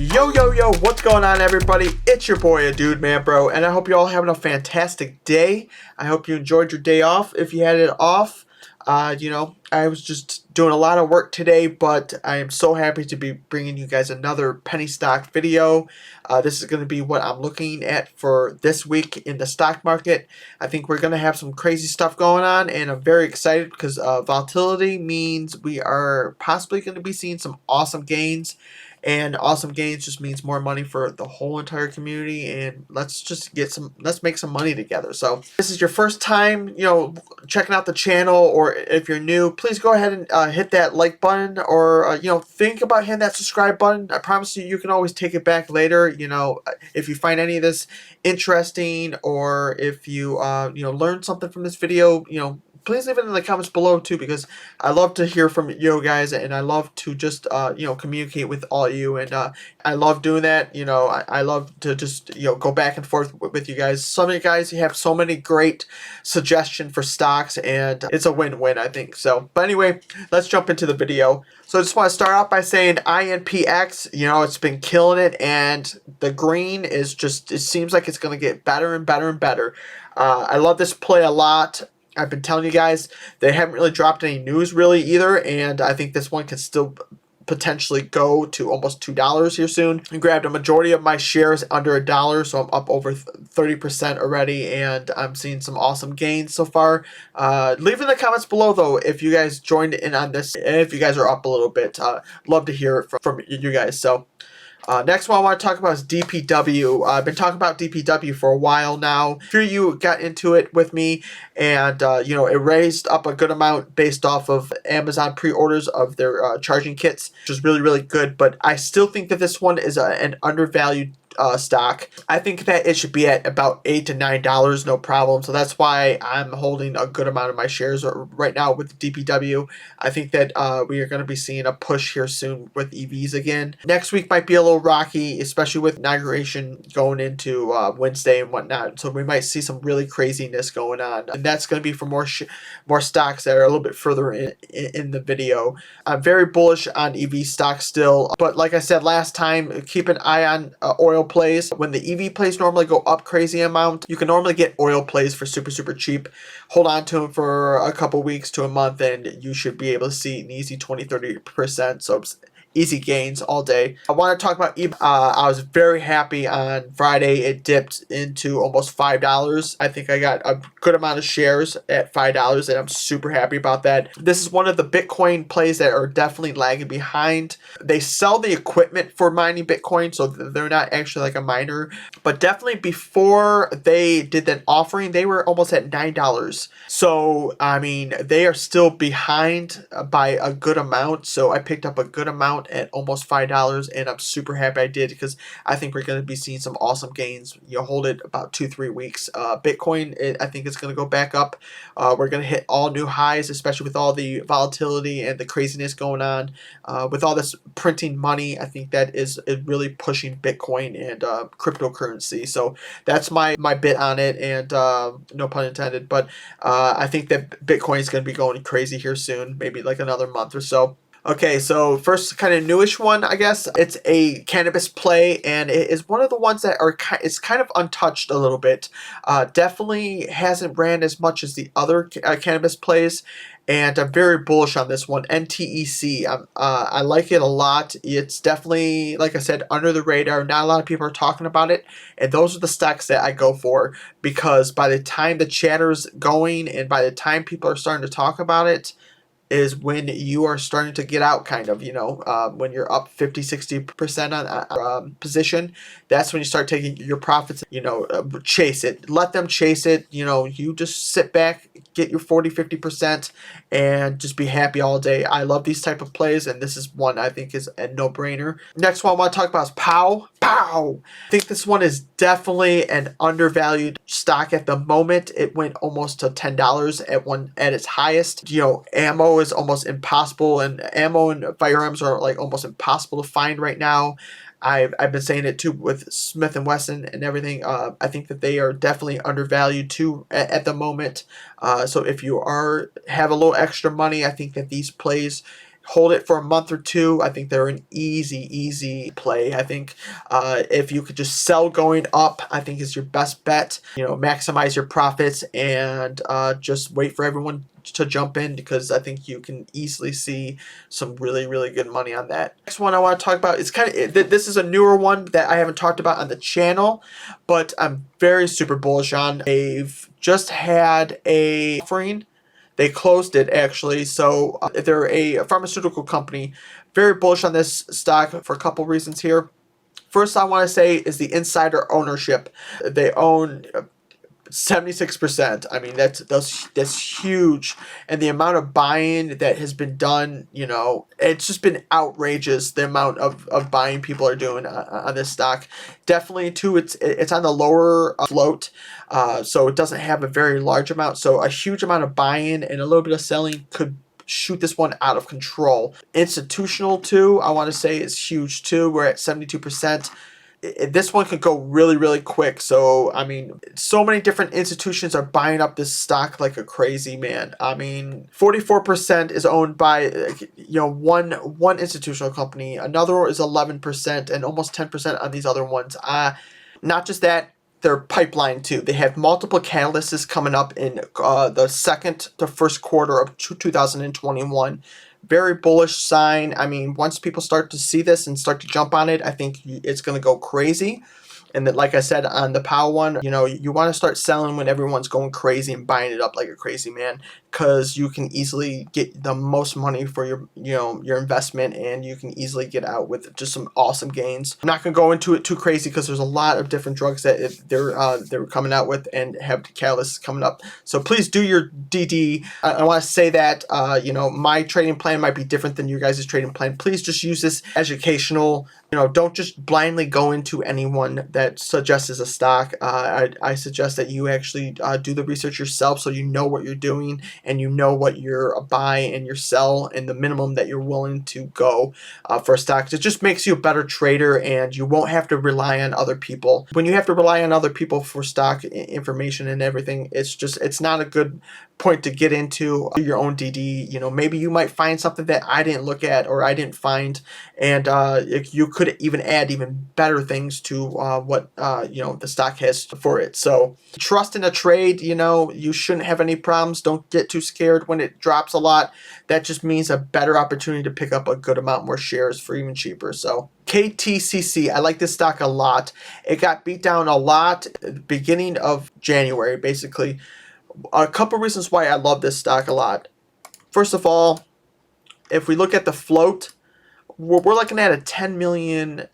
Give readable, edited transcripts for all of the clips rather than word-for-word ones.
Yo, what's going on, everybody? It's your boy, aDudemanbro, and I hope you all having a fantastic day. I hope you enjoyed your day off. If you had it off, I was just doing a lot of work today, but I am so happy to be bringing you guys another penny stock video. This is going to be what I'm looking at for this week in the stock market. I think we're going to have some crazy stuff going on, and I'm very excited because volatility means we are possibly going to be seeing some awesome gains. And awesome gains just means more money for the whole entire community, and let's make some money together. So if this is your first time, checking out the channel, or if you're new, please go ahead and hit that like button, or think about hitting that subscribe button. I promise you can always take it back later. If you find any of this interesting, or if you learn something from this video, please leave it in the comments below too, because I love to hear from you guys, and I love to just communicate with all of you, and I love doing that. I love to just go back and forth with you guys. Some of you guys, you have so many great suggestions for stocks, and it's a win-win, I think. So, but anyway, let's jump into the video. So I just want to start out by saying INPX, it's been killing it, and the green is just, it seems like it's going to get better and better and better. I love this play a lot. I've been telling you guys, they haven't really dropped any news really either, and I think this one can still potentially go to almost $2 here soon. I grabbed a majority of my shares under $1, so I'm up over 30% already, and I'm seeing some awesome gains so far. Leave in the comments below though if you guys joined in on this, and if you guys are up a little bit. Love to hear it from you guys. So next one I want to talk about is DPW. I've been talking about DPW for a while now. Here you got into it with me, and it raised up a good amount based off of Amazon pre-orders of their charging kits, which is really good. But I still think that this one is an undervalued stock. I think that it should be at about $8 to $9, no problem. So that's why I'm holding a good amount of my shares right now with DPW. I think that we are going to be seeing a push here soon with EVs again. Next week might be a little rocky, especially with inauguration going into Wednesday and whatnot. So we might see some really craziness going on, and that's going to be for more stocks that are a little bit further in the video. I'm very bullish on EV stocks still, but like I said last time, keep an eye on oil plays. When the EV plays normally go up crazy amount, you can normally get oil plays for super cheap. Hold on to them for a couple weeks to a month, and you should be able to see an easy 20-30%. So easy gains all day. I want to talk about EBON. I was very happy on Friday. It dipped into almost $5. I think I got a good amount of shares at $5, and I'm super happy about that. This is one of the Bitcoin plays that are definitely lagging behind. They sell the equipment for mining Bitcoin, so they're not actually like a miner. But definitely before they did that offering, they were almost at $9. So, I mean, they are still behind by a good amount. So I picked up a good amount at almost $5, and I'm super happy I did, because I think we're going to be seeing some awesome gains. Hold it about 2-3 weeks. Bitcoin, I think it's going to go back up. We're going to hit all new highs, especially with all the volatility and the craziness going on. With all this printing money, I think that is really pushing Bitcoin and cryptocurrency. So that's my bit on it, and no pun intended. But I think that Bitcoin is going to be going crazy here soon, maybe like another month or so. Okay, so first kind of newish one, I guess. It's a cannabis play, and it is one of the ones that it's kind of untouched a little bit. Definitely hasn't ran as much as the other cannabis plays, and I'm very bullish on this one. NTEC, I like it a lot. It's definitely, like I said, under the radar. Not a lot of people are talking about it, and those are the stocks that I go for, because by the time the chatter's going and by the time people are starting to talk about it, is when you are starting to get out, kind of, when you're up 50-60% on position. That's when you start taking your profits, chase it. Let them chase it. You just sit back, get your 40-50%, and just be happy all day. I love these type of plays, and this is one I think is a no-brainer. Next one I want to talk about is POWW. I think this one is definitely an undervalued stock at the moment. It went almost to $10 at its highest. Ammo is almost impossible, and ammo and firearms are like almost impossible to find right now. I've been saying it too with Smith & Wesson and everything. I think that they are definitely undervalued too at the moment. So if you have a little extra money, I think that these plays hold it for a month or two. I think they're an easy play. I think if you could just sell going up, I think is your best bet. You know, maximize your profits and just wait for everyone to jump in, because I think you can easily see some really good money on that. Next one I want to talk about is this is a newer one that I haven't talked about on the channel, but I'm very super bullish on. They've just had a offering. They closed it actually, so they're a pharmaceutical company. Very bullish on this stock for a couple reasons here. First, I want to say is the insider ownership. They own 76%. I mean, that's huge, and the amount of buying that has been done, you know, it's just been outrageous. The amount of buying people are doing on this stock. Definitely too, it's on the lower float, so it doesn't have a very large amount. So a huge amount of buying and a little bit of selling could shoot this one out of control. Institutional too, I want to say is huge too. We're at 72%. This one could go really quick. So I mean, so many different institutions are buying up this stock like a crazy man. I mean, 44% is owned by one institutional company. Another is 11% and almost 10% on these other ones. Not just that, their pipeline too. They have multiple catalysts coming up in the second to first quarter of 2021. Very bullish sign. I mean, once people start to see this and start to jump on it, I think it's going to go crazy. And that, like I said on the POW one, you know, you want to start selling when everyone's going crazy and buying it up like a crazy man, because you can easily get the most money for your investment, and you can easily get out with just some awesome gains. I'm not going to go into it too crazy because there's a lot of different drugs that they're coming out with and have catalysts coming up. So please do your DD. I want to say that you know, my trading plan might be different than your guys' trading plan. Please just use this educational. You know, don't just blindly go into anyone that suggests a stock. I suggest that you actually do the research yourself, so you know what you're doing and you know what your buy and your sell and the minimum that you're willing to go for a stock. It just makes you a better trader, and you won't have to rely on other people. When you have to rely on other people for stock information and everything, it's not a good point to get into your own DD. You know, maybe you might find something that I didn't look at or I didn't find, and you could even add even better things to what you know, the stock has for it. So trust in a trade. You know, you shouldn't have any problems. Don't get too scared when it drops a lot. That just means a better opportunity to pick up a good amount more shares for even cheaper. So KTCC, I like this stock a lot. It got beat down a lot at the beginning of January, basically. A couple reasons why I love this stock a lot. First of all, if we look at the float, we're looking at a 10 million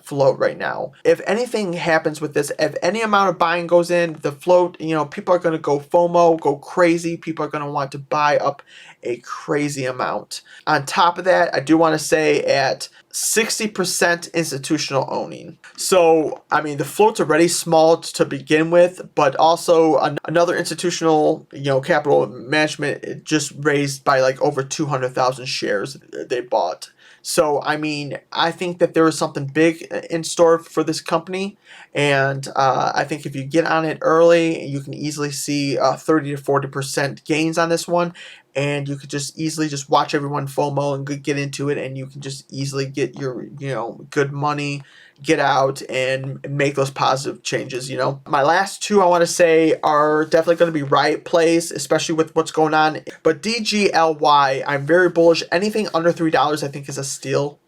float right now. If anything happens with this, if any amount of buying goes in, the float, you know, people are going to go FOMO, go crazy. People are going to want to buy up a crazy amount. On top of that, I do want to say at 60% institutional owning. So, I mean, the float's already small to begin with, but also another institutional, you know, capital management just raised by like over 200,000 shares they bought. So, I mean, I think that there is something big in store for this company, and I think if you get on it early, you can easily see 30 to 40% gains on this one, and you could just easily just watch everyone FOMO and get into it, and you can just easily get your, you know, good money, get out and make those positive changes. You know, my last two I want to say are definitely going to be riot plays, especially with what's going on. But DGLY, I'm very bullish. Anything under $3 I think is a steal.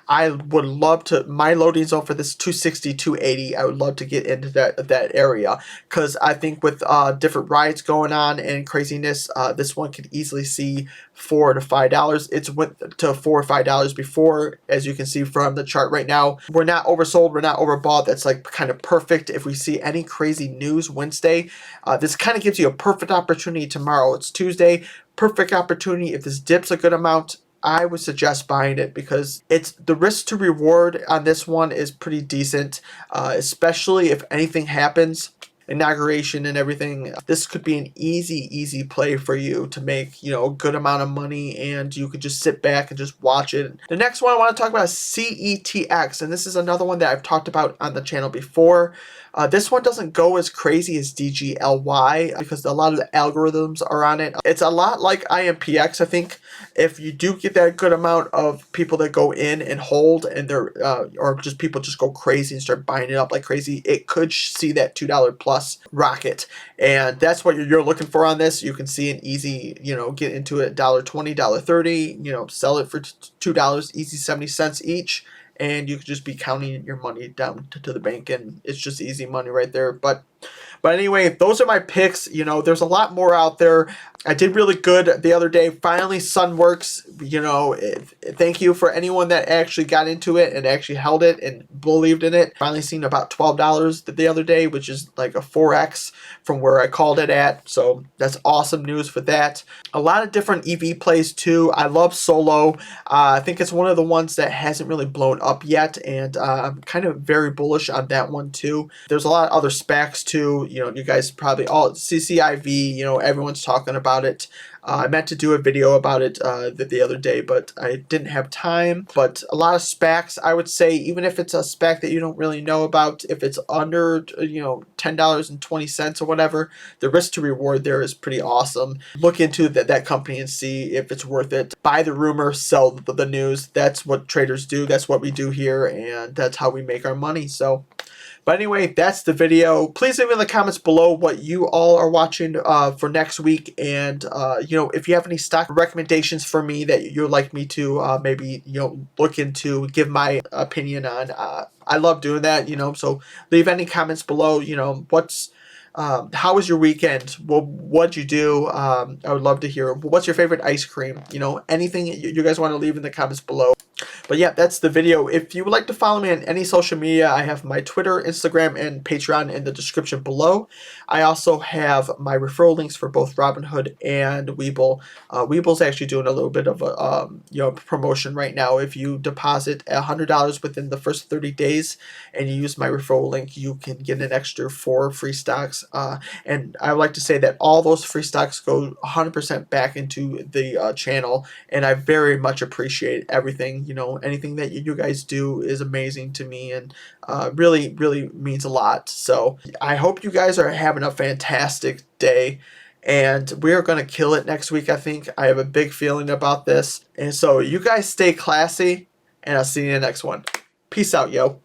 I would love to, my loading zone for this 260, 280, I would love to get into that area, because I think with different riots going on and craziness, this one could easily see $4 to $5. It's went to $4 or $5 before, as you can see from the chart right now. We're not oversold, we're not overbought. That's like kind of perfect. If we see any crazy news Wednesday, this kind of gives you a perfect opportunity tomorrow. It's Tuesday, perfect opportunity. If this dips a good amount, I would suggest buying it, because it's the risk to reward on this one is pretty decent, especially if anything happens. inauguration and everything, this could be an easy play for you to make, you know, a good amount of money, and you could just sit back and just watch it. The next one I want to talk about is cetx, and this is another one that I've talked about on the channel before. This one doesn't go as crazy as DGLY because a lot of the algorithms are on it. It's a lot like INPX. I think if you do get that good amount of people that go in and hold, and they're or just people just go crazy and start buying it up like crazy, it could see that $2 plus rocket, and that's what you're looking for on this. You can see an easy, you know, get into it $1.20, $1.30, you know, sell it for $2, easy 70 cents each. And you could just be counting your money down to the bank, and it's just easy money right there. But anyway, those are my picks. You know, there's a lot more out there. I did really good the other day. Finally, Sunworks, you know, thank you for anyone that actually got into it and actually held it and believed in it. Finally seen about $12 the other day, which is like a 4x from where I called it at. So that's awesome news for that. A lot of different EV plays too. I love Solo. I think it's one of the ones that hasn't really blown up yet, and I'm kind of very bullish on that one too. There's a lot of other SPACs too. You know, you guys probably all CCIV, you know, everyone's talking about it. I meant to do a video about it the other day, but I didn't have time. But a lot of SPACs, I would say, even if it's a SPAC that you don't really know about, if it's under, you know, $10.20 or whatever, the risk to reward there is pretty awesome. Look into that company and see if it's worth it. Buy the rumor, sell the news. That's what traders do. That's what we do here, and that's how we make our money. So, but anyway, that's the video. Please leave in the comments below what you all are watching for next week. And, you know, if you have any stock recommendations for me that you'd like me to maybe, you know, look into, give my opinion on, I love doing that, you know. So leave any comments below, you know, how was your weekend? What'd you do? I would love to hear. What's your favorite ice cream? You know, anything you guys want to leave in the comments below. But yeah, that's the video. If you would like to follow me on any social media, I have my Twitter, Instagram, and Patreon in the description below. I also have my referral links for both Robinhood and Webull. Webull's actually doing a little bit of a you know, promotion right now. If you deposit $100 within the first 30 days and you use my referral link, you can get an extra 4 free stocks. And I would like to say that all those free stocks go 100% back into the channel, and I very much appreciate everything. You know, anything that you guys do is amazing to me, and really means a lot. So I hope you guys are having a fantastic day, and we are going to kill it next week. I think I have a big feeling about this. And so you guys stay classy, and I'll see you in the next one. Peace out, yo.